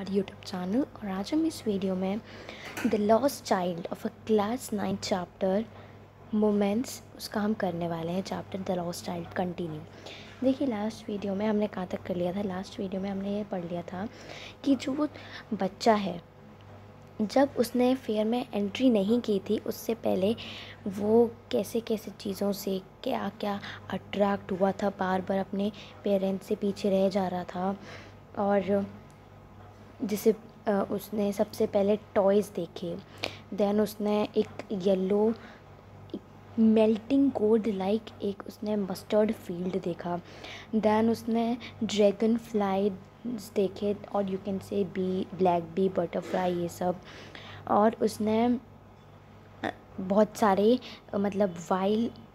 और YouTube channel. और आज हम इस वीडियो में the lost child of a class 9 chapter moments उसका हम करने वाले हैं। Chapter the lost child continue. देखिए, लास्ट वीडियो में हमने कहाँ तक कर लिया था। लास्ट वीडियो में हमने ये पढ़ लिया था कि जो वो बच्चा है, जब उसने फेयर में एंट्री नहीं की थी उससे पहले वो कैसे कैसे चीज़ों से क्या क्या अट्रैक्ट हुआ था, बार बार अपने पेरेंट्स से पीछे रह जा रहा था। और जिसे उसने सबसे पहले टॉयज़ देखे, देन उसने एक येलो मेल्टिंग गोल्ड लाइक एक उसने मस्टर्ड फील्ड देखा, देन उसने ड्रैगन फ्लाई देखे और you can say bee, black bee, butterfly, ये सब। और उसने बहुत सारे मतलब वाइल्ड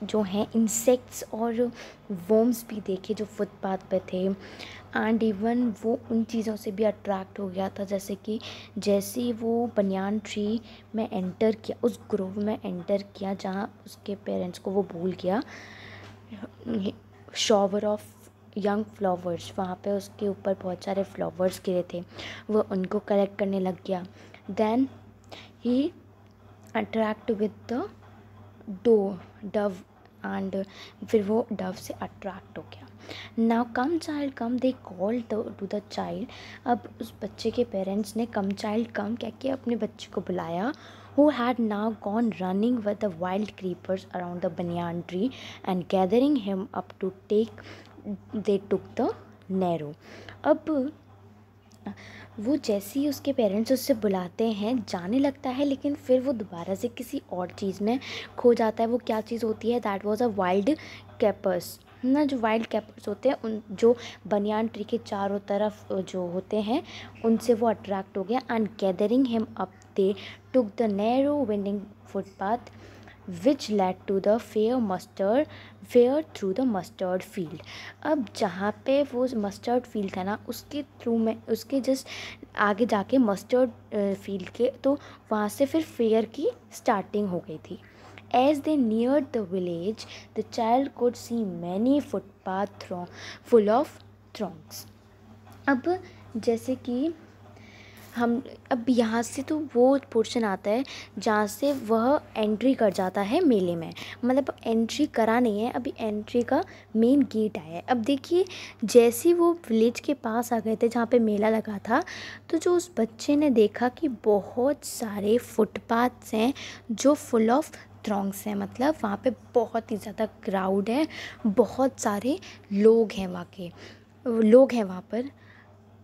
जो हैं इंसेक्ट्स और वर्म्स भी देखे जो फुटपाथ पे थे। एंड इवन वो उन चीज़ों से भी अट्रैक्ट हो गया था, जैसे कि जैसे ही वो बनियान ट्री में एंटर किया, उस ग्रोव में एंटर किया जहाँ उसके पेरेंट्स को वो भूल गया, शॉवर ऑफ यंग फ्लावर्स, वहाँ पे उसके ऊपर बहुत सारे फ्लावर्स गिरे थे, वो उनको कलेक्ट करने लग गया। Then he attract with the dove and फिर वो डव से अट्रैक्ट हो गया। Now come child come, they call to the child. अब उस बच्चे के पेरेंट्स ने कम चाइल्ड कम कह के अपने बच्चे को बुलाया, who had now gone running with the wild creepers around the banyan tree and gathering him up to take, they took the narrow। अब वो जैसे ही उसके पेरेंट्स उससे बुलाते हैं जाने लगता है, लेकिन फिर वो दोबारा से किसी और चीज़ में खो जाता है। वो क्या चीज़ होती है? That was a wild capers ना। जो वाइल्ड कैपर्स होते हैं, उन जो बनियान ट्री के चारों तरफ जो होते हैं, उनसे वो अट्रैक्ट हो गया। And gathering him up they took the narrow winding footpath which led to the fair through the mustard field. अब जहाँ पे वो मस्टर्ड फील्ड था ना, उसके थ्रू में उसके जस्ट आगे जाके मस्टर्ड फील्ड के, तो वहाँ से फिर फेयर की स्टार्टिंग हो गई थी। As they neared the village, the child could see many footpaths full of throngs। अब जैसे कि हम अब यहाँ से तो वो पोर्शन आता है जहाँ से वह एंट्री कर जाता है मेले में। मतलब एंट्री करा नहीं है, अभी एंट्री का मेन गेट आया है। अब देखिए, जैसे ही वो विलेज के पास आ गए थे जहाँ पे मेला लगा था, तो जो उस बच्चे ने देखा कि बहुत सारे फुटपाथ्स हैं जो फुल ऑफ थ्रॉन्ग्स हैं। मतलब वहाँ पे बहुत ही ज़्यादा क्राउड है, बहुत सारे लोग हैं वहाँ पर,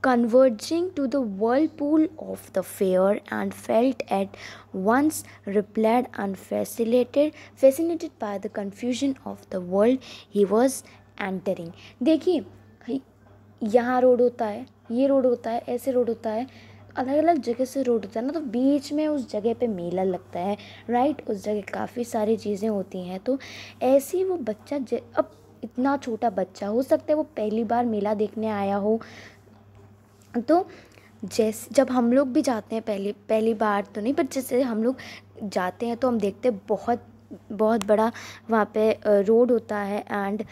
converging to the whirlpool of the fair, and felt at once repelled and fascinated by the confusion of the world he was entering। देखिए, यहाँ रोड होता है, ये रोड होता है, ऐसे रोड होता है, अलग अलग जगह से रोड होता है ना, तो बीच में उस जगह पे मेला लगता है, राइट। उस जगह काफ़ी सारी चीज़ें होती हैं। तो ऐसे ही वो बच्चा अब इतना छोटा बच्चा, हो सकता है वो पहली बार मेला देखने आया हो। तो जैसे जब हम लोग भी जाते हैं, पहली बार तो नहीं, पर जैसे हम लोग जाते हैं तो हम देखते हैं बहुत बहुत बड़ा वहाँ पे रोड होता है, एंड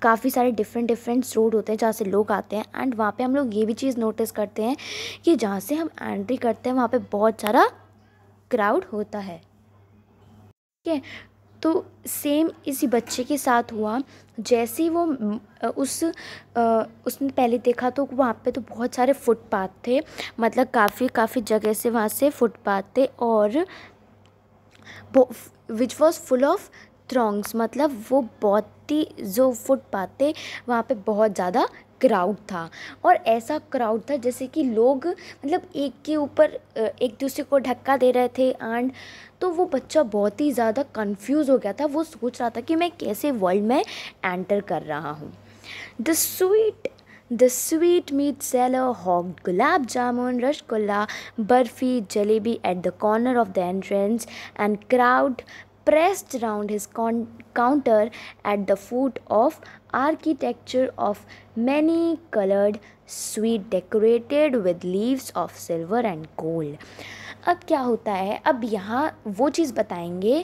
काफ़ी सारे डिफरेंट रोड होते हैं जहाँ से लोग आते हैं। एंड वहाँ पे हम लोग ये भी चीज़ नोटिस करते हैं कि जहाँ से हम एंट्री करते हैं वहाँ पे बहुत सारा क्राउड होता है, ठीक है। तो सेम इसी बच्चे के साथ हुआ। जैसे ही वो उसने पहले देखा तो वहाँ पे तो बहुत सारे फुटपाथ थे, मतलब काफ़ी जगह से वहाँ से फुटपाथ थे, और विच वॉज फुल ऑफ थ्रॉन्ग्स। मतलब वो बहुत ही जो फुटपाथ थे वहाँ पे बहुत ज़्यादा क्राउड था, और ऐसा क्राउड था जैसे कि लोग मतलब एक के ऊपर एक दूसरे को धक्का दे रहे थे। एंड तो वो बच्चा बहुत ही ज़्यादा कंफ्यूज हो गया था। वो सोच रहा था कि मैं कैसे वर्ल्ड में एंटर कर रहा हूँ। The sweet meat seller hawked gulab jamun, rasgulla, barfi, jalebi at the corner of the entrance, and crowd pressed round his counter at the foot of architecture of many colored sweet decorated with leaves of silver and gold। अब क्या होता है, अब यहाँ वो चीज़ बताएंगे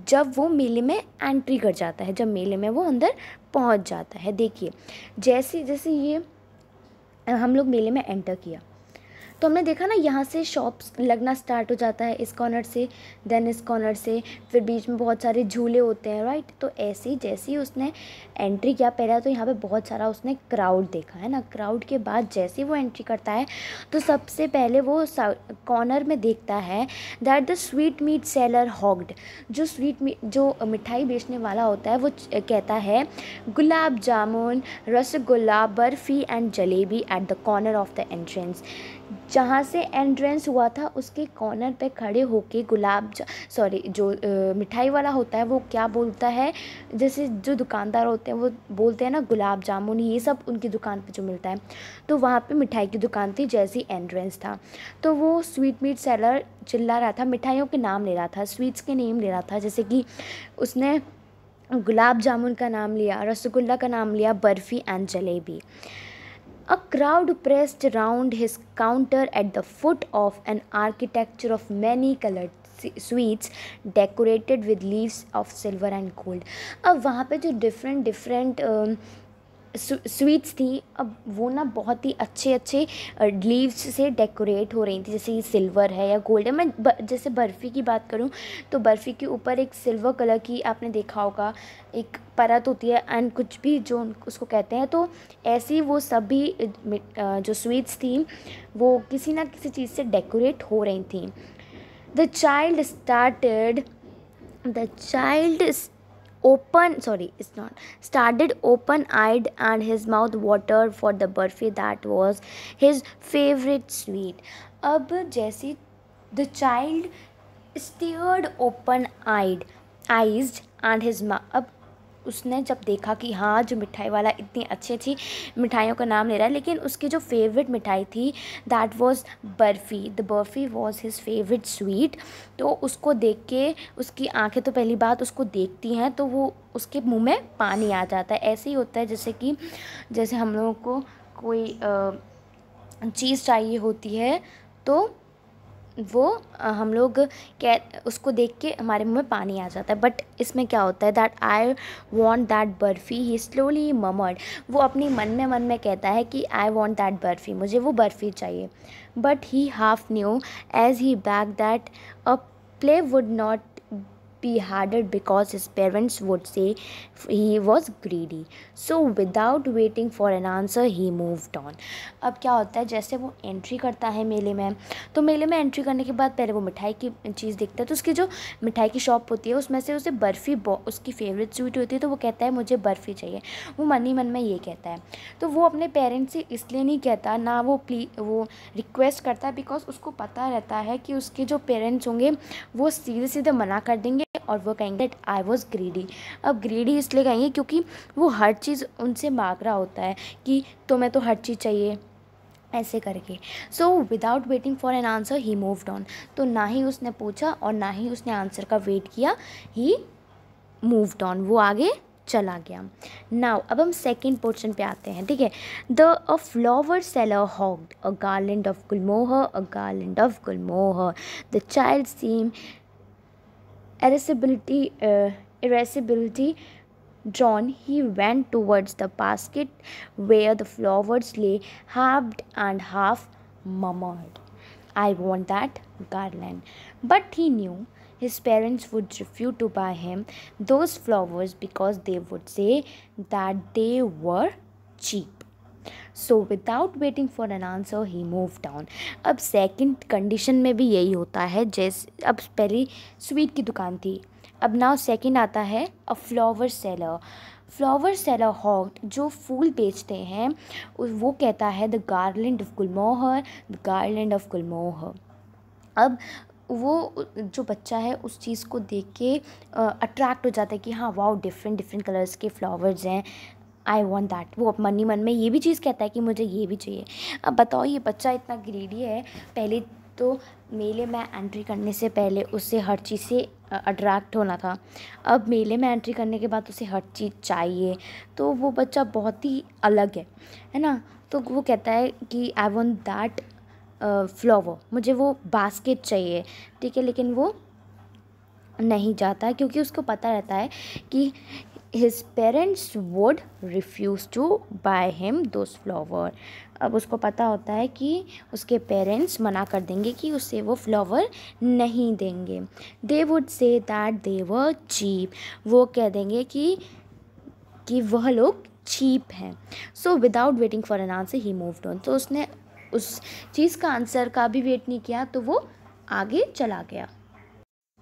जब वो मेले में एंट्री कर जाता है, जब मेले में वो अंदर पहुँच जाता है। देखिए, जैसे जैसे ये हम लोग मेले में एंटर किया, तो हमने देखा ना यहाँ से शॉप्स लगना स्टार्ट हो जाता है इस कॉर्नर से, देन इस कॉर्नर से, फिर बीच में बहुत सारे झूले होते हैं, राइट। तो ऐसे ही जैसे ही उसने एंट्री किया पहला तो यहाँ पे बहुत सारा उसने क्राउड देखा है ना। क्राउड के बाद जैसे ही वो एंट्री करता है तो सबसे पहले वो कॉर्नर में देखता है that the sweet meat seller hawked, जो स्वीट मीट जो मिठाई बेचने वाला होता है वो कहता है gulab jamun, rasgulla, barfi and jalebi at the corner of the entrance. जहाँ से एंट्रेंस हुआ था उसके कॉर्नर पे खड़े होके जो मिठाई वाला होता है वो क्या बोलता है, जैसे जो दुकानदार होते हैं वो बोलते हैं ना गुलाब जामुन, ये सब उनकी दुकान पे जो मिलता है। तो वहाँ पे मिठाई की दुकान थी जैसे ही एंट्रेंस था। तो वो स्वीट मीट सेलर चिल्ला रहा था, मिठाइयों के नाम ले रहा था, स्वीट्स के नेम ले रहा था, जैसे कि उसने गुलाब जामुन का नाम लिया, रसगुल्ला का नाम लिया, barfi and jalebi. A crowd pressed round his counter at the foot of an architecture of many colored sweets decorated with leaves of silver and gold। अब वहाँ पे जो डिफरेंट स्वीट्स थी, अब वो ना बहुत ही अच्छे अच्छे लीव्स से डेकोरेट हो रही थी, जैसे ये सिल्वर है या गोल्ड है। मैं जैसे बर्फ़ी की बात करूँ तो बर्फ़ी के ऊपर एक सिल्वर कलर की आपने देखा होगा एक परत होती है एंड कुछ भी जो उसको कहते हैं। तो ऐसी वो सभी जो स्वीट्स थी वो किसी ना किसी चीज़ से डेकोरेट हो रही थी। The child started open-eyed and his mouth watered for the burfi that was his favorite sweet। अब जैसे the child stared open-eyed and his mouth, अब उसने जब देखा कि हाँ जो मिठाई वाला इतनी अच्छी अच्छी मिठाइयों का नाम ले रहा है, लेकिन उसकी जो फेवरेट मिठाई थी that was barfi, the barfi was his favourite sweet. तो उसको देख के उसकी आंखें तो पहली बात उसको देखती हैं तो वो उसके मुंह में पानी आ जाता है। ऐसे ही होता है जैसे हम लोगों को कोई चीज़ चाहिए होती है तो वो हम लोग उसको देख के हमारे मुंह में पानी आ जाता है। बट इसमें क्या होता है that I want that barfi, he slowly murmured, वो अपनी मन में कहता है कि आई वॉन्ट दैट बर्फ़ी, मुझे वो बर्फ़ी चाहिए। But he half knew as he begged that a plea would not be harder because his parents would say he was greedy, so without waiting for an answer he moved on। अब क्या होता है जैसे वो entry करता है मेले में, तो मेले में एंट्री करने के बाद पहले वो मिठाई की चीज़ देखता है, तो उसकी जो मिठाई की शॉप होती है उसमें से उसे बर्फ़ी उसकी फेवरेट स्वीट होती है, तो वो कहता है मुझे बर्फ़ी चाहिए, वो मन ही मन में ये कहता है। तो वो अपने पेरेंट्स से इसलिए नहीं कहता ना, वो रिक्वेस्ट करता है बिकॉज उसको पता रहता है कि उसके जो पेरेंट्स होंगे वो सीधे सीधे मना कर देंगे और वो कहेंगे दैट आई वॉज ग्रीडी। अब ग्रीडी इसलिए कहेंगे क्योंकि वो हर चीज़ उनसे मांग रहा होता है कि तुम्हें तो हर चीज़ चाहिए ऐसे करके। So without waiting for an answer he moved on, तो ना ही उसने पूछा और ना ही उसने आंसर का वेट किया, ही मूव्ड ऑन, वो आगे चला गया। नाउ अब हम सेकेंड पोर्शन पे आते हैं, ठीक है। A flower seller hawked a garland of gulmohar, a garland of gulmohar. The child seem irascibility drawn, he went towards the basket where the flowers lay, halved and half murmured, I want that garland. But he knew his parents would refuse to buy him those flowers because they would say that they were cheap. So without waiting for an answer he move down. अब second condition में भी यही होता है, जैसे अब पहली sweet की दुकान थी, अब नाउ सेकंड आता है अ फ्लावर सेलर हॉग्ड, जो फूल बेचते हैं, वो कहता है the garland of gulmohar, the garland of gulmohar. अब वो जो बच्चा है उस चीज़ को देख के अट्रैक्ट हो जाता है कि हाँ वाओ डिफरेंट कलर्स के फ्लावर्स हैं, आई वॉन्ट दैट। वो मन ही मन में ये भी चीज़ कहता है कि मुझे ये भी चाहिए। अब बताओ ये बच्चा इतना ग्रीडी है, पहले तो मेले में एंट्री करने से पहले उसे हर चीज़ से अट्रैक्ट होना था, अब मेले में एंट्री करने के बाद उसे हर चीज़ चाहिए, तो वो बच्चा बहुत ही अलग है ना। तो वो कहता है कि आई वॉन्ट दैट फ्लावर, मुझे वो बास्केट चाहिए, ठीक है। लेकिन वो नहीं जाता है क्योंकि उसको पता रहता है कि his parents would refuse to buy him those flower. अब उसको पता होता है कि उसके पेरेंट्स मना कर देंगे कि उसे वो फ्लावर नहीं देंगे. They would say that they were cheap. वो कह देंगे कि वह लोग चीप हैं. So without waiting for an answer he moved on. तो उसने उस चीज़ का आंसर का भी वेट नहीं किया, तो वो आगे चला गया.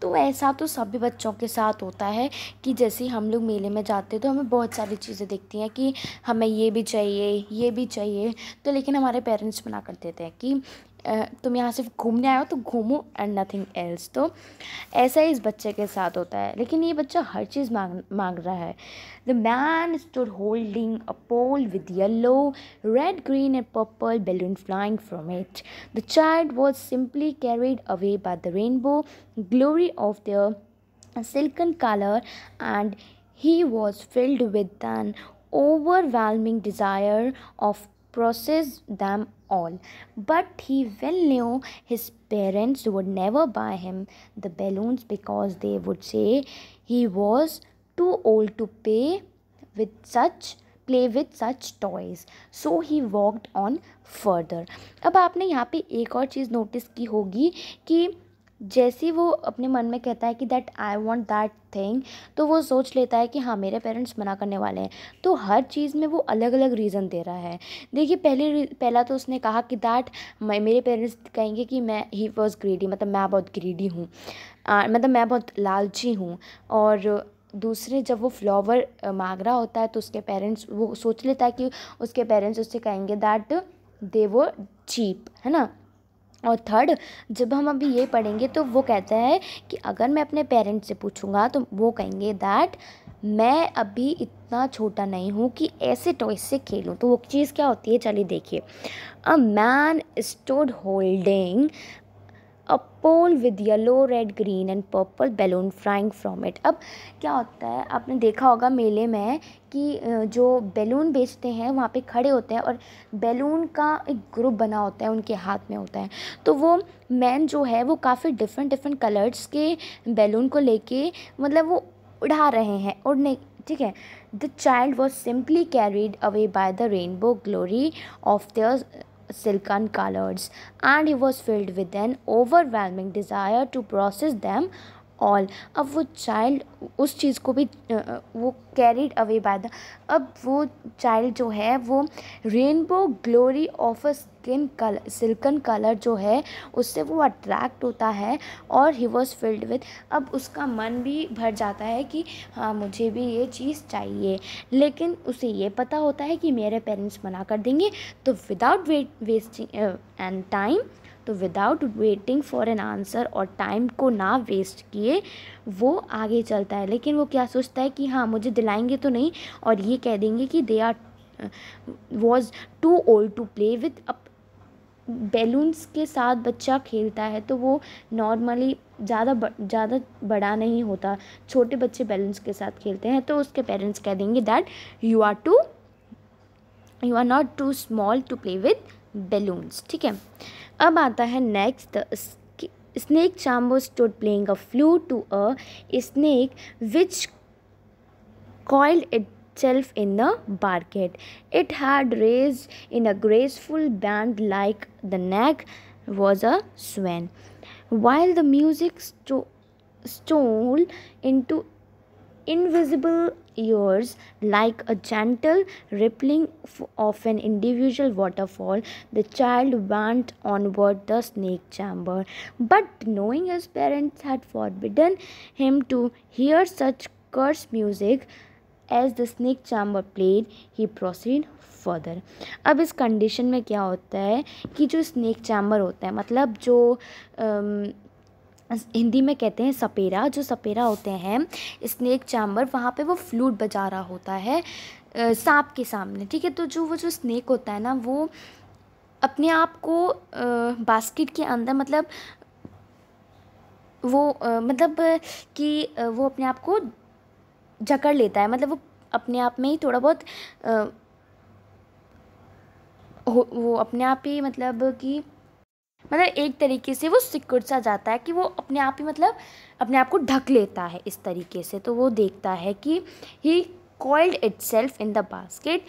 तो ऐसा तो सभी बच्चों के साथ होता है कि जैसे हम लोग मेले में जाते हैं तो हमें बहुत सारी चीज़ें दिखती हैं कि हमें ये भी चाहिए, तो लेकिन हमारे पेरेंट्स मना कर देते हैं कि तुम यहाँ सिर्फ घूमने आए हो तो घूमो एंड नथिंग एल्स. तो ऐसा ही इस बच्चे के साथ होता है, लेकिन ये बच्चा हर चीज़ मांग रहा है. The man stood holding a pole with yellow, red, green and purple balloon flying from it. The child was simply carried away by the rainbow glory of their silken color, and he was filled with an overwhelming desire of possess them all. But he well knew his parents would never buy him the balloons because they would say he was too old to play with such toys. So he walked on further. अब आपने यहाँ पे एक और चीज़ notice की होगी कि जैसे वो अपने मन में कहता है कि that I want that thing, तो वो सोच लेता है कि हाँ मेरे पेरेंट्स मना करने वाले हैं. तो हर चीज़ में वो अलग अलग रीज़न दे रहा है. देखिए पहला तो उसने कहा कि दैट मेरे पेरेंट्स कहेंगे कि मैं ही वॉज ग्रीडी, मतलब मैं बहुत ग्रीडी हूँ, मतलब मैं बहुत लालची हूँ. और दूसरे जब वो फ्लावर मांग रहा होता है तो उसके पेरेंट्स, वो सोच लेता है कि उसके पेरेंट्स उससे कहेंगे दैट दे वो चीप, है ना. और थर्ड, जब हम अभी ये पढ़ेंगे तो वो कहता है कि अगर मैं अपने पेरेंट्स से पूछूंगा तो वो कहेंगे दैट मैं अभी इतना छोटा नहीं हूँ कि ऐसे टॉयज से खेलूँ. तो वो चीज़ क्या होती है, चलिए देखिए. A man stood holding a pole with yellow, red, green and purple balloon flying from it. अब क्या होता है, आपने देखा होगा मेले में कि जो बैलून बेचते हैं वहाँ पे खड़े होते हैं और बैलून का एक ग्रुप बना होता है, उनके हाथ में होता है. तो वो मैन जो है वो काफ़ी डिफरेंट कलर्स के बैलून को लेके मतलब वो उड़ा रहे हैं, उड़ने, ठीक है. The child was simply carried away by the rainbow glory of their silken colors, and he was filled with an overwhelming desire to possess them all. अब वो चाइल्ड उस चीज़ को भी वो कैरिड अवे बाय द, अब वो child जो है वो rainbow glory of a silken colour जो है उससे वो अट्रैक्ट होता है और ही वॉज फिल्ड विद, अब उसका मन भी भर जाता है कि हाँ मुझे भी ये चीज़ चाहिए. लेकिन उसे ये पता होता है कि मेरे पेरेंट्स मना कर देंगे. तो विदाउट वेस्टिंग एंड टाइम, तो without waiting for an answer और टाइम को ना वेस्ट किए वो आगे चलता है. लेकिन वो क्या सोचता है कि हाँ मुझे दिलाएंगे तो नहीं, और ये कह देंगे कि they are was too old to play with. अब बैलून्स के साथ बच्चा खेलता है तो वो नॉर्मली ज़्यादा बड़ा नहीं होता, छोटे बच्चे बैलून्स के साथ खेलते हैं. तो उसके पेरेंट्स कह देंगे that you are not too small to play with balloons, ठीक है. अब आता है next. Snake charmer stood playing a flute to a snake which coiled itself in the bucket. It had raised in a graceful band like the neck was a swan. While the music stole into invisible ears like a gentle rippling of an individual waterfall, the child went onward the snake chamber. But knowing his parents had forbidden him to hear such cursed music as the snake chamber played, he proceeded further. अब इस condition में क्या होता है कि जो snake chamber होता है, मतलब जो हिंदी में कहते हैं सपेरा, जो सपेरा होते हैं स्नेक चैम्बर, वहाँ पे वो फ्लूट बजा रहा होता है सांप के सामने, ठीक है. तो वो जो स्नेक होता है ना वो अपने आप को बास्केट के अंदर मतलब वो मतलब कि वो अपने आप को जकड़ लेता है, मतलब वो अपने आप में ही थोड़ा बहुत वो अपने आप ही मतलब कि मतलब एक तरीके से वो सिकुड़ सा जाता है कि वो अपने आप ही मतलब अपने आप को ढक लेता है इस तरीके से. तो वो देखता है कि ही coiled itself in the basket.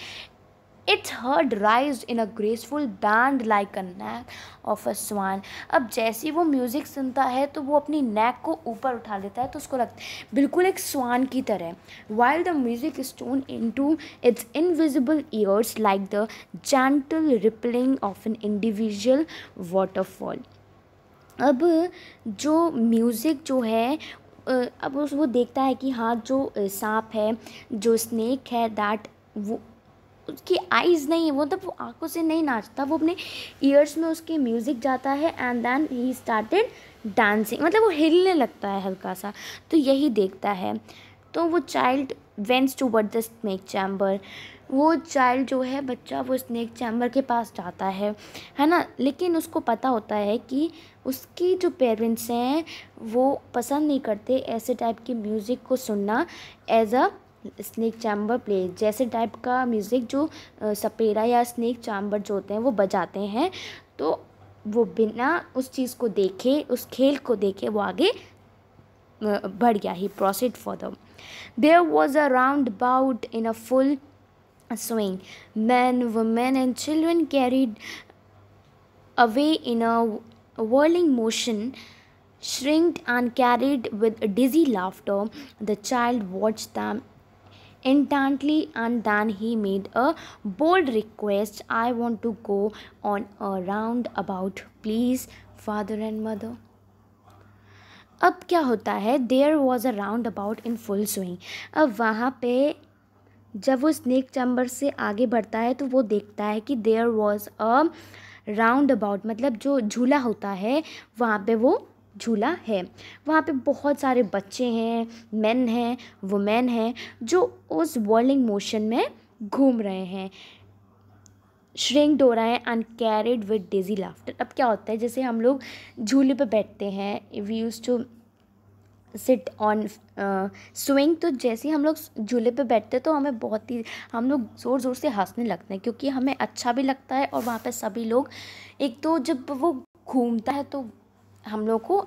Its head raised in a graceful band like a neck of a swan. अब जैसे ही वो म्यूज़िक सुनता है तो वो अपनी नेक को ऊपर उठा लेता है, तो उसको लगता है बिल्कुल एक स्वान की तरह. While the music is tuned into its invisible ears like the gentle rippling of an individual waterfall. अब जो म्यूज़िक जो है अब वो देखता है कि हाँ जो सांप है, जो स्नेक है, दैट वो उसकी आइज़ नहीं है, वो मतलब वो आंखों से नहीं नाचता, वो अपने ईयर्स में उसके म्यूज़िक जाता है. And then he started dancing, मतलब वो हिलने लगता है हल्का सा. तो यही देखता है. तो वो child vents toward the snake chamber. वो चाइल्ड जो है, बच्चा, वो स्नेक चैम्बर के पास जाता है ना. लेकिन उसको पता होता है कि उसकी जो पेरेंट्स हैं वो पसंद नहीं करते ऐसे टाइप की म्यूज़िक को सुनना as a snake charmer play. जैसे टाइप का म्यूज़िक जो सपेरा या स्नेक चैम्बर जो होते हैं वो बजाते हैं. तो वो बिना उस चीज़ को देखे, उस खेल को देखे, वो आगे बढ़ गया. He proceed for there was a roundabout in a full swing. Men, women and children carried away in a whirling motion, shrieked and carried with dizzy laughter. The child watched them intently and then he made a bold request. I want to go on a roundabout, please, father and mother. अब क्या होता है, there was a roundabout in full swing. अब वहाँ पे जब वो snake chamber से आगे बढ़ता है तो वो देखता है कि there was a roundabout, मतलब जो झूला होता है वहाँ पे वो झूला है. वहाँ पे बहुत सारे बच्चे हैं, मेन हैं, वुमेन हैं, जो उस व्हर्लिंग मोशन में घूम रहे हैं, श्रिंक्ड हो रहे हैं and carried with dizzy laughter. अब क्या होता है, जैसे हम लोग झूले पे बैठते हैं, we use to sit on swing. तो जैसे ही हम लोग झूले पे बैठते हैं तो हमें बहुत ही, हम लोग ज़ोर ज़ोर से हंसने लगते हैं क्योंकि हमें अच्छा भी लगता है. और वहाँ पे सभी लोग, एक तो जब वो घूमता है तो हम लोग को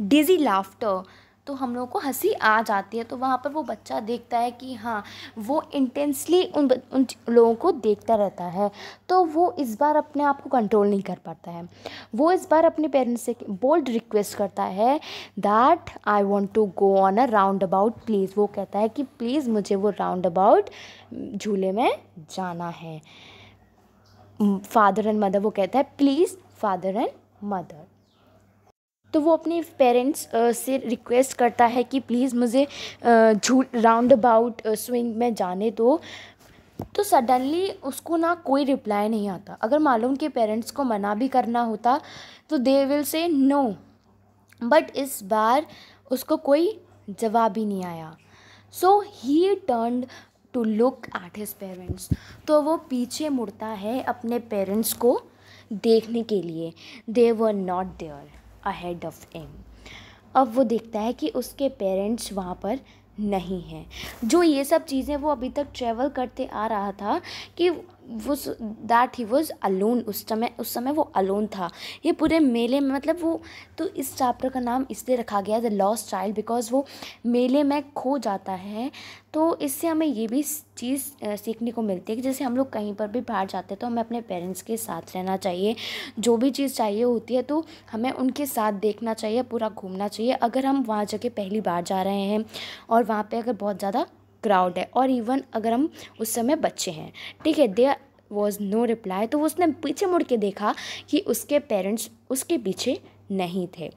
डिजी लाफ्टर, तो हम लोग को हंसी आ जाती है. तो वहाँ पर वो बच्चा देखता है कि हाँ, वो इंटेंसली उन लोगों को देखता रहता है. तो वो इस बार अपने आप को कंट्रोल नहीं कर पाता है. वो इस बार अपने पेरेंट्स से बोल्ड रिक्वेस्ट करता है that I want to go on a roundabout please. वो कहता है कि प्लीज़ मुझे वो राउंड अबाउट झूले में जाना है. फादर एंड मदर, वो कहता है प्लीज़ फादर एंड मदर. तो वो अपने पेरेंट्स से रिक्वेस्ट करता है कि प्लीज़ मुझे राउंड अबाउट स्विंग में जाने दो. तो सडनली उसको ना कोई रिप्लाई नहीं आता. अगर मालूम कि पेरेंट्स को मना भी करना होता तो they will say no, but इस बार उसको कोई जवाब ही नहीं आया. So he turned to look at his parents. तो वो पीछे मुड़ता है अपने पेरेंट्स को देखने के लिए. They were not there ahead of him. अब वो देखता है कि उसके पेरेंट्स वहाँ पर नहीं हैं. जो ये सब चीज़ें वो अभी तक ट्रैवल करते आ रहा था कि वो दैट ही वॉज अलोन. उस समय वो अलोन था. ये पूरे मेले में, मतलब वो, तो इस चैप्टर का नाम इसलिए रखा गया द लॉस्ट चाइल्ड, बिकॉज वो मेले में खो जाता है. तो इससे हमें ये भी चीज़ सीखने को मिलती है कि जैसे हम लोग कहीं पर भी बाहर जाते हैं तो हमें अपने पेरेंट्स के साथ रहना चाहिए. जो भी चीज़ चाहिए होती है तो हमें उनके साथ देखना चाहिए, पूरा घूमना चाहिए. अगर हम वहाँ जगह पहली बार जा रहे हैं और वहाँ पे अगर बहुत ज़्यादा क्राउड है, और इवन अगर हम उस समय बच्चे हैं, ठीक है, देयर वॉज नो रिप्लाई. तो उसने पीछे मुड़ के देखा कि उसके पेरेंट्स उसके पीछे नहीं थे.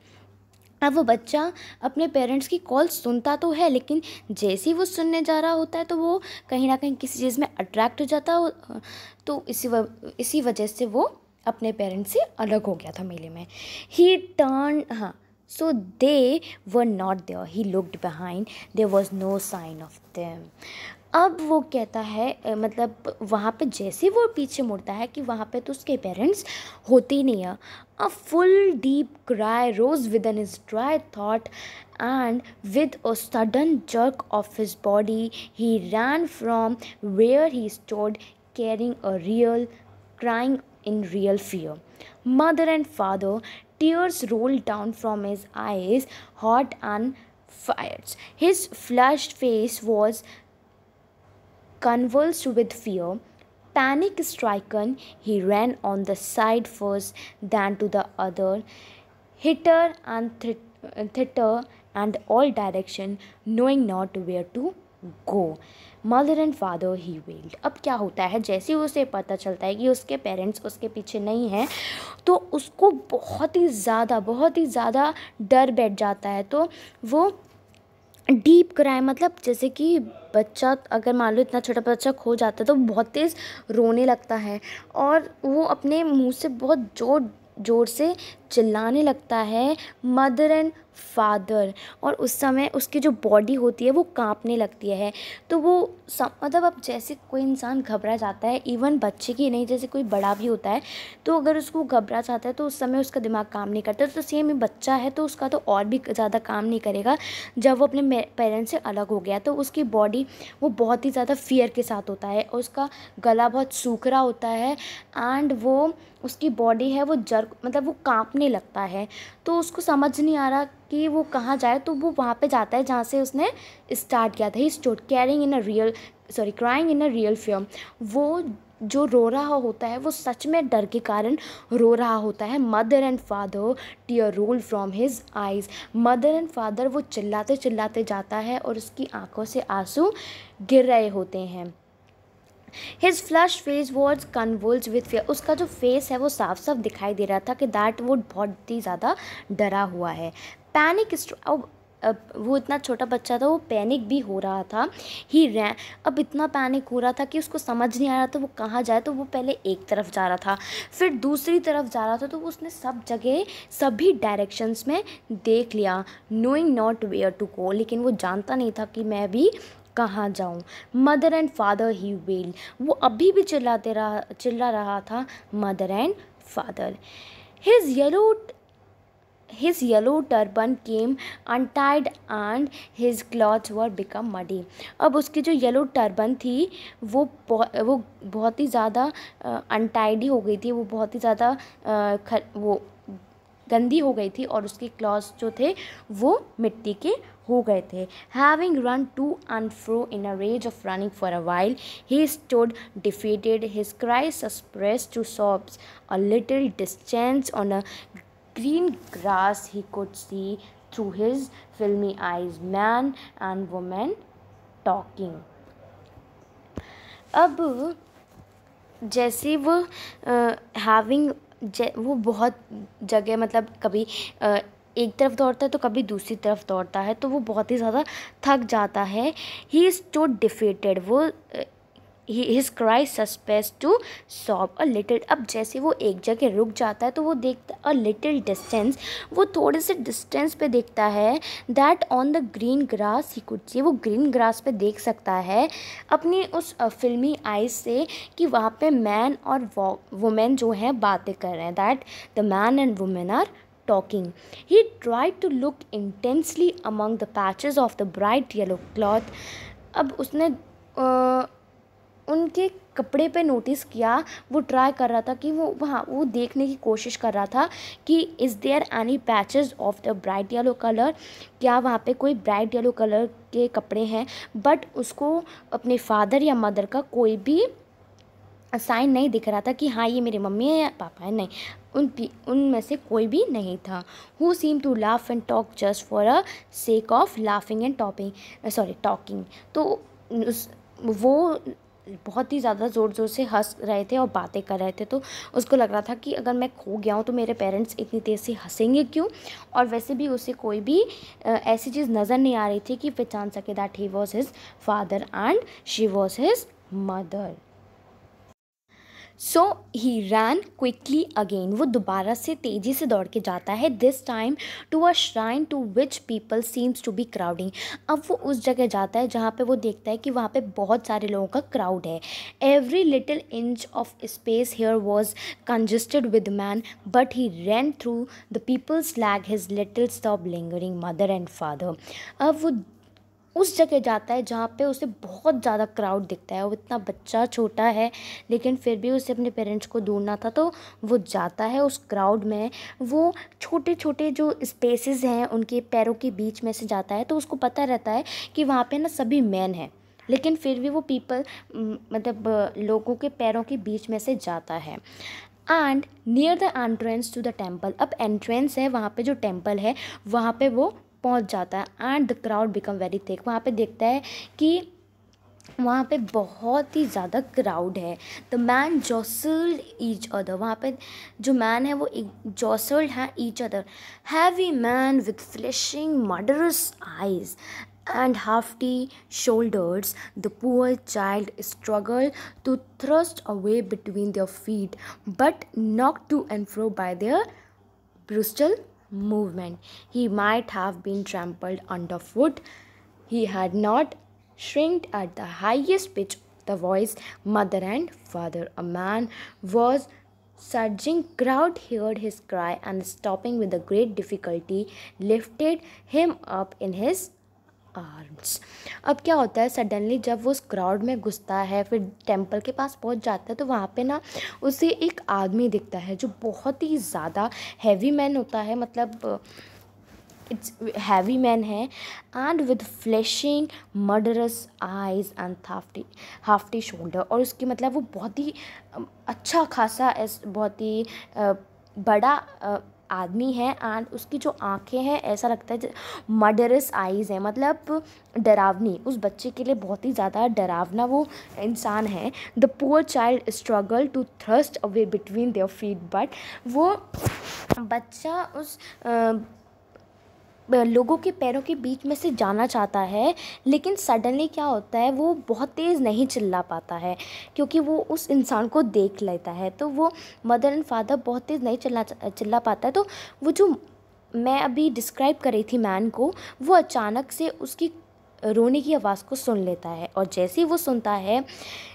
अब वो बच्चा अपने पेरेंट्स की कॉल सुनता तो है, लेकिन जैसे ही वो सुनने जा रहा होता है तो वो कहीं ना कहीं किसी चीज़ में अट्रैक्ट हो जाता हो. तो इसी वजह से वो अपने पेरेंट्स से अलग हो गया था मेले में. ही टर्न, हाँ, so they were not there. He looked behind, there was no sign of them. अब वो कहता है, मतलब वहाँ पे जैसे वो पीछे मुड़ता है कि वहाँ पे तो उसके पेरेंट्स होते ही नहीं है. A full deep cry rose within his dry थॉट and with a sudden jerk of his body he ran from where he stood carrying a real crying in real fear. Mother and father, tears rolled down from his eyes, hot and fierce. His flushed face was convulsed with fear. Panic stricken, he ran on the side first, then to the other, hither and thither and all direction, knowing not where to go. Mother and father he wailed. अब क्या होता है, जैसे ही उसे पता चलता है कि उसके पेरेंट्स उसके पीछे नहीं हैं, तो उसको बहुत ही ज़्यादा डर बैठ जाता है। तो वो डीप क्राई, मतलब जैसे कि बच्चा अगर मान लो इतना छोटा बच्चा खो जाता है तो बहुत तेज़ रोने लगता है और वो अपने मुंह से बहुत ज़ोर से चिल्लाने लगता है, मदर एंड फादर। और उस समय उसकी जो बॉडी होती है वो कांपने लगती है। तो वो मतलब अब जैसे कोई इंसान घबरा जाता है, इवन बच्चे की नहीं, जैसे कोई बड़ा भी होता है, तो अगर उसको घबरा जाता है तो उस समय उसका दिमाग काम नहीं करता। तो सेम ही बच्चा है तो उसका तो और भी ज़्यादा काम नहीं करेगा। जब वो अपने पेरेंट्स से अलग हो गया तो उसकी बॉडी वो बहुत ही ज़्यादा फियर के साथ होता है और उसका गला बहुत सूख रहा होता है एंड वो उसकी बॉडी है वो मतलब वो कांपने लगता है। तो उसको समझ नहीं आ रहा कि वो कहाँ जाए, तो वो वहाँ पे जाता है जहाँ से उसने स्टार्ट किया था। He stood crying in a real fear. वो जो रो रहा होता है वो सच में डर के कारण रो रहा होता है। Mother and father tear roll from his eyes. Mother and father वो चिल्लाते चिल्लाते जाता है और उसकी आंखों से आंसू गिर रहे होते हैं। His flush face was convulsed with fear. उसका जो फेस है वो साफ साफ दिखाई दे रहा था कि दैट वो बहुत ही ज़्यादा डरा हुआ है। पैनिक अब वो इतना छोटा बच्चा था, वो पैनिक भी हो रहा था। ही रैन, अब इतना पैनिक हो रहा था कि उसको समझ नहीं आ रहा था वो कहाँ जाए। तो वो पहले एक तरफ जा रहा था, फिर दूसरी तरफ जा रहा था। तो उसने सब जगह सभी डायरेक्शंस में देख लिया, knowing not where to go. लेकिन वो जानता नहीं था कि मैं भी कहाँ जाऊँ। Mother and father he well. वो अभी भी चिल्ला रहा था, mother and father. His yellow turban came untied and his clothes were become muddy. अब उसकी जो येलो टर्बन थी वो बहुत ही ज़्यादा अनटाइडी हो गई थी, वो बहुत ही ज़्यादा वो गंदी हो गई थी और उसके क्लॉथ्स जो थे वो मिट्टी के हो गए थे। Having run to and fro in a rage of running for a while, he stood defeated, his cries suppressed to sobs. A little distance on a green grass he could see through his filmy eyes man and woman talking. अब जैसे वो वो बहुत जगह, मतलब कभी एक तरफ दौड़ता है तो कभी दूसरी तरफ दौड़ता है, तो वो बहुत ही ज़्यादा थक जाता है। ही स्टूड डिफीटेड, वो his cry suspends to sob a little. अब जैसे वो एक जगह रुक जाता है तो वो देखता अ लिटिल डिस्टेंस, वो थोड़े से डिस्टेंस पे देखता है। That on the green grass he could see, वो ग्रीन ग्रास पे देख सकता है अपनी उस फिल्मी आइज से कि वहाँ पे मैन और वुमेन जो हैं बातें कर रहे हैं। That the man and women are talking. He tried to look intensely among the patches of the bright yellow cloth. अब उसने उनके कपड़े पे नोटिस किया, वो ट्राई कर रहा था कि वो देखने की कोशिश कर रहा था कि is there any patches of the bright yellow colour, क्या वहाँ पे कोई ब्राइट येलो कलर के कपड़े हैं। बट उसको अपने फादर या मदर का कोई भी साइन नहीं दिख रहा था कि हाँ ये मेरी मम्मी है या पापा है। नहीं, उनमें से कोई भी नहीं था। Who seem to laugh and talk just for a sake of laughing and talking. तो वो बहुत ही ज़्यादा ज़ोर से हंस रहे थे और बातें कर रहे थे। तो उसको लग रहा था कि अगर मैं खो गया हूँ तो मेरे पेरेंट्स इतनी तेज़ से हंसेंगे क्यों। और वैसे भी उसे कोई भी ऐसी चीज़ नज़र नहीं आ रही थी कि पहचान सके that he was his father and she was his mother. So he ran quickly again, वो दोबारा से तेज़ी से दौड़ के जाता है। This time to a shrine to which people seems to be crowding. अब वो उस जगह जाता है जहाँ पे वो देखता है कि वहाँ पे बहुत सारे लोगों का क्राउड है। Every little inch of space here was congested with man but he ran through the peoples leg his little stop lingering mother and father. अब वो उस जगह जाता है जहाँ पे उसे बहुत ज़्यादा क्राउड दिखता है। वो इतना बच्चा छोटा है लेकिन फिर भी उसे अपने पेरेंट्स को ढूंढना था, तो वो जाता है उस क्राउड में। वो छोटे छोटे जो स्पेसेस हैं उनके पैरों के बीच में से जाता है। तो उसको पता रहता है कि वहाँ पे ना सभी मैन हैं लेकिन फिर भी वो पीपल मतलब लोगों के पैरों के बीच में से जाता है। And near the entrance to the temple, अब एंट्रेंस है वहाँ पे जो टेम्पल है वहाँ पे वो पहुँच जाता है। And the crowd become very thick, वहाँ पे देखता है कि वहाँ पे बहुत ही ज़्यादा क्राउड है। द मैन जॉसल्ड ईच अदर, वहाँ पे जो मैन है वो जॉसल्ड है each other. Heavy man with flashing murderous eyes and hafty shoulders, the poor child struggled to thrust away between their feet, but knocked to and fro by their brutal movement. He might have been trampled underfoot. He had not shrieked at the highest pitch of the voice, mother and father. A man was surging crowd heard his cry and stopping with a great difficulty lifted him up in his arms. अब क्या होता है, suddenly जब वो उस crowd में घुसता है, फिर टेम्पल के पास पहुंच जाता है, तो वहाँ पे ना उसे एक आदमी दिखता है जो बहुत ही ज़्यादा हैवी मैन होता है, मतलब इट्स हैवी मैन है। And with flashing murderous eyes and hefty shoulder, और उसकी मतलब वो बहुत ही अच्छा खासा बहुत ही बड़ा आदमी है। एंड उसकी जो आंखें हैं ऐसा लगता है मर्डरस आइज़ है, मतलब डरावनी, उस बच्चे के लिए बहुत ही ज़्यादा डरावना वो इंसान है। The poor child struggle to thrust away between their feet, but वो बच्चा उस लोगों के पैरों के बीच में से जाना चाहता है, लेकिन सडनली क्या होता है, वो बहुत तेज़ नहीं चिल्ला पाता है क्योंकि वो उस इंसान को देख लेता है। तो वो मदर एंड फादर बहुत तेज़ नहीं चिल्ला पाता है। तो वो जो मैं अभी डिस्क्राइब कर रही थी मैन को, वो अचानक से उसकी रोने की आवाज़ को सुन लेता है, और जैसे ही वो सुनता है,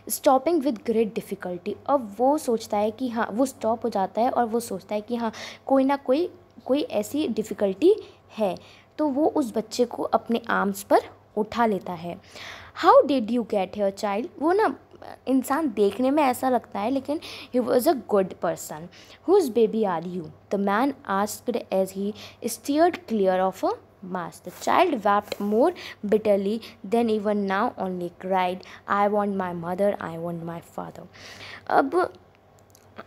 स्टॉपिंग विद ग्रेट डिफ़िकल्टी, अब वो सोचता है कि हाँ, वो स्टॉप हो जाता है और वो सोचता है कि हाँ, कोई ना कोई ऐसी डिफ़िकल्टी है। तो वो उस बच्चे को अपने आर्म्स पर उठा लेता है। How did you get here child, वो ना इंसान देखने में ऐसा लगता है, लेकिन he was a good person. Whose baby are you, the man asked as he steered clear of a mass. The child wept more bitterly than even now, only cried, I want my mother, I want my father. अब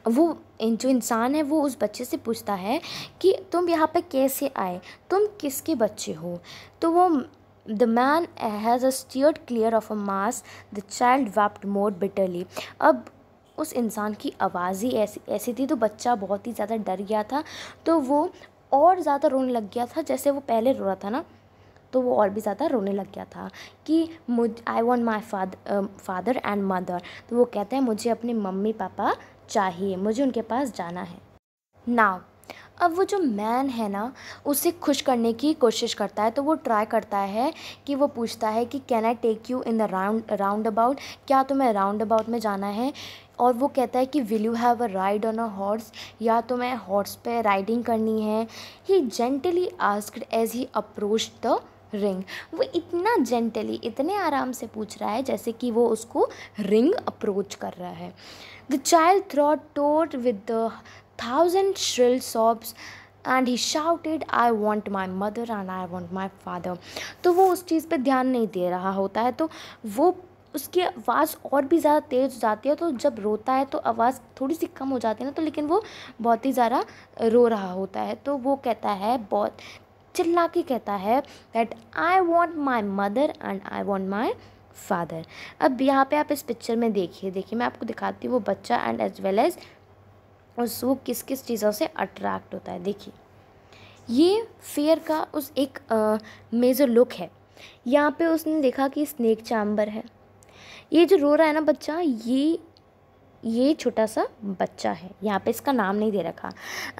वो जो इंसान है वो उस बच्चे से पूछता है कि तुम यहाँ पे कैसे आए, तुम किसके बच्चे हो। तो वो the man has a steered clear of a mass, the child wept more bitterly. अब उस इंसान की आवाज़ ही ऐसी थी, तो बच्चा बहुत ही ज़्यादा डर गया था, तो वो और ज़्यादा रोने लग गया था। जैसे वो पहले रो रहा था ना, तो वो और भी ज़्यादा रोने लग गया था कि I want my father and mother. तो वो कहते हैं मुझे अपने मम्मी पापा चाहिए, मुझे उनके पास जाना है। नाउ अब वो जो मैन है ना, उसे खुश करने की कोशिश करता है, तो वो ट्राई करता है कि वो पूछता है कि can I take you in the roundabout, क्या तुम्हें राउंड अबाउट में जाना है। और वो कहता है कि will you have a ride on a horse, या तुम्हें हॉर्स पे राइडिंग करनी है। He gently asked as he approach the ring, वो इतना जेंटली, इतने आराम से पूछ रहा है जैसे कि वो उसको रिंग अप्रोच कर रहा है। The child throat taut with the 1,000 shrill sobs and he shouted, I want my mother and I want my father. तो वो उस चीज़ पे ध्यान नहीं दे रहा होता है, तो वो उसकी आवाज़ और भी ज़्यादा तेज़ हो जाती है। तो जब रोता है तो आवाज़ थोड़ी सी कम हो जाती है ना, तो लेकिन वो बहुत ही ज़्यादा रो रहा होता है। तो वो कहता है, बहुत चिल्ला के कहता है that I want my mother and I want my father. अब यहाँ पे आप इस पिक्चर में देखिए मैं आपको दिखाती हूँ वो बच्चा एंड एज वेल एज वो किस किस चीज़ों से अट्रैक्ट होता है। देखिए, ये फेयर का उस एक मेजर लुक है। यहाँ पे उसने देखा कि स्नेक चैम्बर है। ये जो रो रहा है ना बच्चा, ये छोटा सा बच्चा है, यहाँ पे इसका नाम नहीं दे रखा।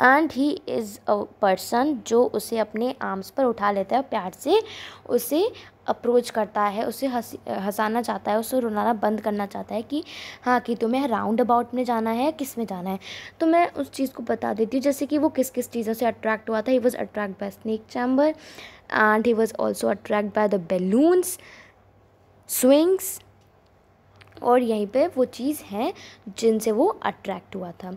And he is a person जो उसे अपने आर्म्स पर उठा लेता है, प्यार से उसे अप्रोच करता है, उसे हंसाना चाहता है, उसे रुलाना बंद करना चाहता है कि हाँ, कि तुम्हें राउंड अबाउट में जाना है, किस में जाना है। तो मैं उस चीज़ को बता देती हूँ, जैसे कि वो किस किस चीज़ों से अट्रैक्ट हुआ था। He was attract by snake charmer and he was also attract by the balloons, swings, और यहीं पे वो चीज़ है जिनसे वो अट्रैक्ट हुआ था।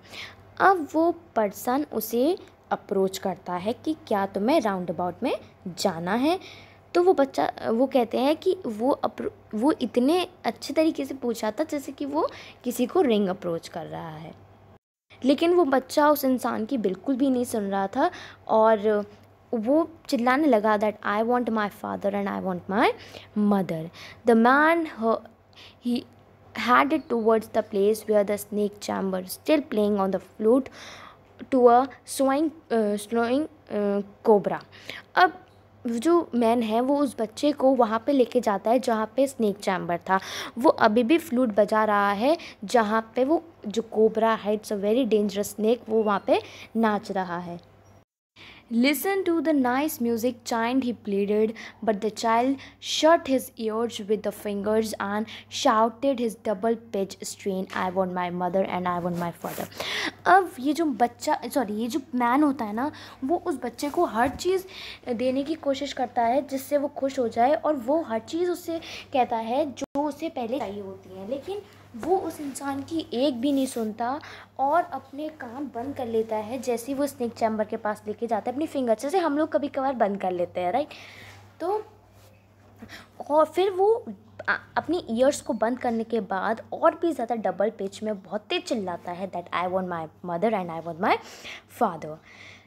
अब वो पर्सन उसे अप्रोच करता है कि क्या तुम्हें राउंड अबाउट में जाना है। तो वो कहते हैं कि वो इतने अच्छे तरीके से पूछा था जैसे कि वो किसी को रिंग अप्रोच कर रहा है, लेकिन वो बच्चा उस इंसान की बिल्कुल भी नहीं सुन रहा था और वो चिल्लाने लगा that I want my father and I want my mother. The man he headed towards the place where the snake chamber still playing on the flute to a slowing cobra. अब जो मैन है वो उस बच्चे को वहाँ पे लेके जाता है जहाँ पे स्नेक चैम्बर था. वो अभी भी फ्लूट बजा रहा है जहाँ पे वो जो कोबरा है, it's a very dangerous snake, वो वहाँ पे नाच रहा है. Listen to the nice music, child, he pleaded, but the child shut his ears with the fingers and shouted his double pitch strain, I want my mother and I want my father. अब ये जो man होता है ना, वो उस बच्चे को हर चीज़ देने की कोशिश करता है जिससे वो खुश हो जाए, और वो हर चीज़ उससे कहता है जो उसे पहले चाहिए होती है, लेकिन वो उस इंसान की एक भी नहीं सुनता और अपने काम बंद कर लेता है. जैसे ही वो स्नेक चैम्बर के पास लेके जाता है अपनी फिंगर, जैसे हम लोग कभी कभार बंद कर लेते हैं, राइट. तो और फिर वो अपनी ईयर्स को बंद करने के बाद और भी ज़्यादा डबल पिच में बहुत तेज चिल्लाता है that I want my mother and I want my father.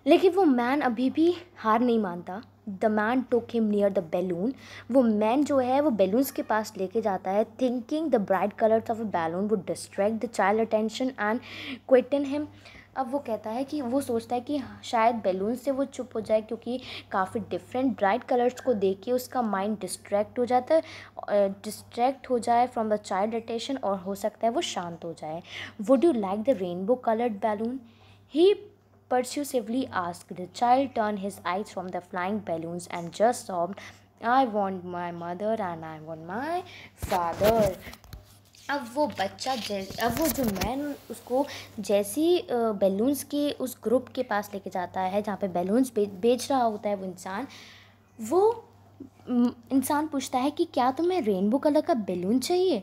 लेकिन वो मैन अभी भी हार नहीं मानता. The man took him near the balloon. वो मैन जो है वो बैलून्स के पास लेके जाता है, thinking the bright colours of a balloon would distract the child attention and Quinton him. अब वो कहता है कि वो सोचता है कि शायद बैलून से वो चुप हो जाए, क्योंकि काफ़ी डिफरेंट ब्राइट कलर्स को देख के उसका माइंड डिस्ट्रैक्ट हो जाए फ्रॉम द चाइल्ड अटेंशन, और हो सकता है वो शांत हो जाए. Would you like the rainbow coloured balloon, he persuasively asked. The child turned his eyes from the flying balloons and just sobbed, I want my mother and I want my father. अब वो जो man उसको जैसी balloons के उस group के पास लेके जाता है जहाँ पे बैलून्स बेच रहा होता है वो इंसान पूछता है कि क्या तुम्हें रेनबो कलर का बैलून चाहिए.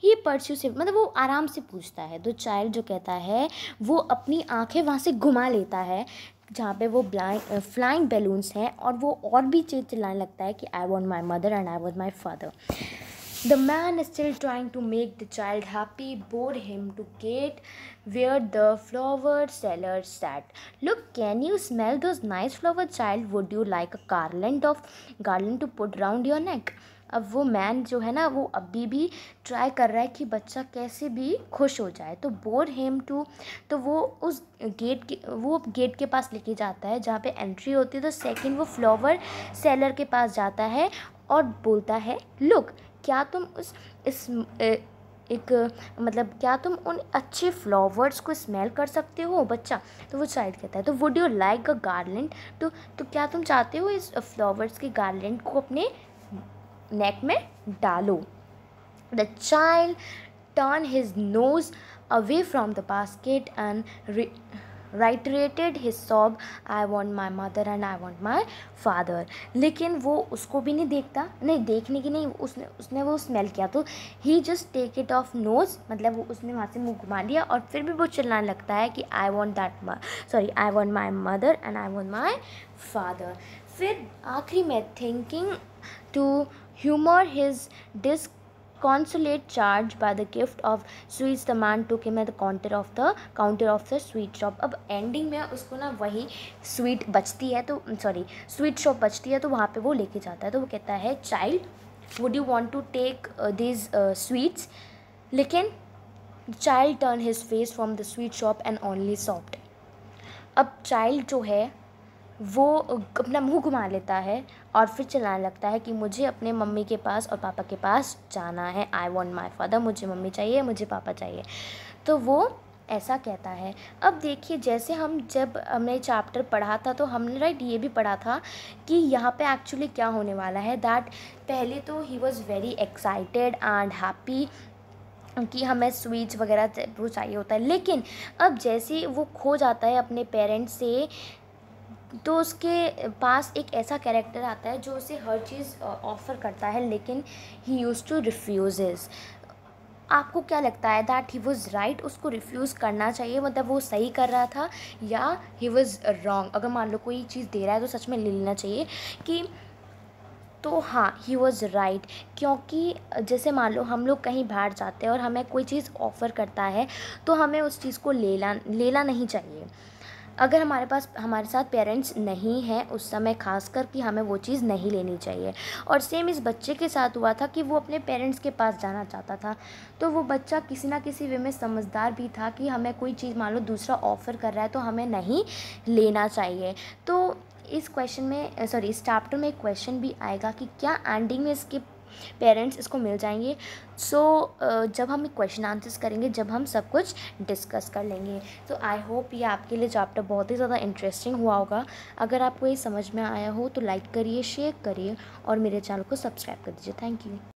ही परस्यूसिव, मतलब वो आराम से पूछता है. तो चाइल्ड जो कहता है वो अपनी आंखें वहाँ से घुमा लेता है जहाँ पे वो फ्लाइंग बैलून्स हैं, और वो और भी चीज़ चिल्लाने लगता है कि I want my mother and I want my father. The man still trying to make the child happy bore him to get where the flower seller sat. Look, can you smell those nice flower, child? Would you like a garland to put round your neck? अब वो man जो है ना वो अभी भी try कर रहा है कि बच्चा कैसे भी खुश हो जाए. तो बोर हिम टू, तो वो उस गेट के पास लेके जाता है जहाँ पे एंट्री होती है. तो सेकंड वो फ्लावर सेलर के पास जाता है और बोलता है, लुक, क्या तुम क्या तुम उन अच्छे फ्लावर्स को स्मेल कर सकते हो बच्चा. तो वो चाइल्ड कहता है, तो would you like a garland, तो क्या तुम चाहते हो इस फ्लावर्स के गार्लैंड को अपने नेक में डालो. The child turn his nose away from the basket and reiterated his sob, I want my mother and I want my father. लेकिन वो उसको भी नहीं देखने की नहीं, उसने वो स्मेल किया. तो he just take it off nose, मतलब वो उसने वहाँ से मुँह घुमा लिया, और फिर भी वो चिल्लाने लगता है कि I want my mother and I want my father. फिर आखिरी में thinking to humor his disconsolate charge by the gift of sweets, the man took him at the counter of the sweet shop. अब ending में उसको ना वही sweet shop बचती है, तो वहाँ पे वो लेके जाता है. तो वो कहता है, child, would you want to take this sweets. लेकिन child turn his face from the sweet shop and only soft. अब चाइल्ड जो है वो अपना मुंह घुमा लेता है और फिर चिल्लाने लगता है कि मुझे अपने मम्मी के पास और पापा के पास जाना है. आई वॉन्ट माई फादर, मुझे मम्मी चाहिए, मुझे पापा चाहिए. तो वो ऐसा कहता है. अब देखिए, जैसे जब हमने चैप्टर पढ़ा था तो हमने ये भी पढ़ा था कि यहाँ पे एक्चुअली क्या होने वाला है. दैट पहले तो he was very excited and happy कि हमें स्वीट्स वगैरह वो चाहिए होता है, लेकिन अब जैसे वो खो जाता है अपने पेरेंट्स से, तो उसके पास एक ऐसा कैरेक्टर आता है जो उसे हर चीज़ ऑफ़र करता है, लेकिन ही यूज़ टू रिफ्यूज़. आपको क्या लगता है दैट ही वॉज़ राइट, उसको रिफ्यूज़ करना चाहिए, मतलब वो सही कर रहा था, या ही वॉज़ रॉन्ग? अगर मान लो कोई चीज़ दे रहा है तो सच में ले लेना चाहिए. कि तो हाँ, ही वॉज़ राइट, क्योंकि जैसे मान लो हम लोग कहीं बाहर जाते हैं और हमें कोई चीज़ ऑफ़र करता है, तो हमें उस चीज़ को लेना नहीं चाहिए। अगर हमारे पास हमारे साथ पेरेंट्स नहीं हैं उस समय ख़ासकर, कि हमें वो चीज़ नहीं लेनी चाहिए। और सेम इस बच्चे के साथ हुआ था कि वो अपने पेरेंट्स के पास जाना चाहता था, तो वो बच्चा किसी ना किसी वे में समझदार भी था कि हमें कोई चीज़ मान लो दूसरा ऑफ़र कर रहा है तो हमें नहीं लेना चाहिए। तो इस क्वेश्चन में इस चैप्टर में एक क्वेश्चन भी आएगा कि क्या एंडिंग में इसके पेरेंट्स इसको मिल जाएंगे। जब हम क्वेश्चन आंसर्स करेंगे, जब हम सब कुछ डिस्कस कर लेंगे। तो आई होप ये आपके लिए चैप्टर बहुत ही ज़्यादा इंटरेस्टिंग हुआ होगा। अगर आपको ये समझ में आया हो तो लाइक करिए, शेयर करिए और मेरे चैनल को सब्सक्राइब कर दीजिए। Thank you.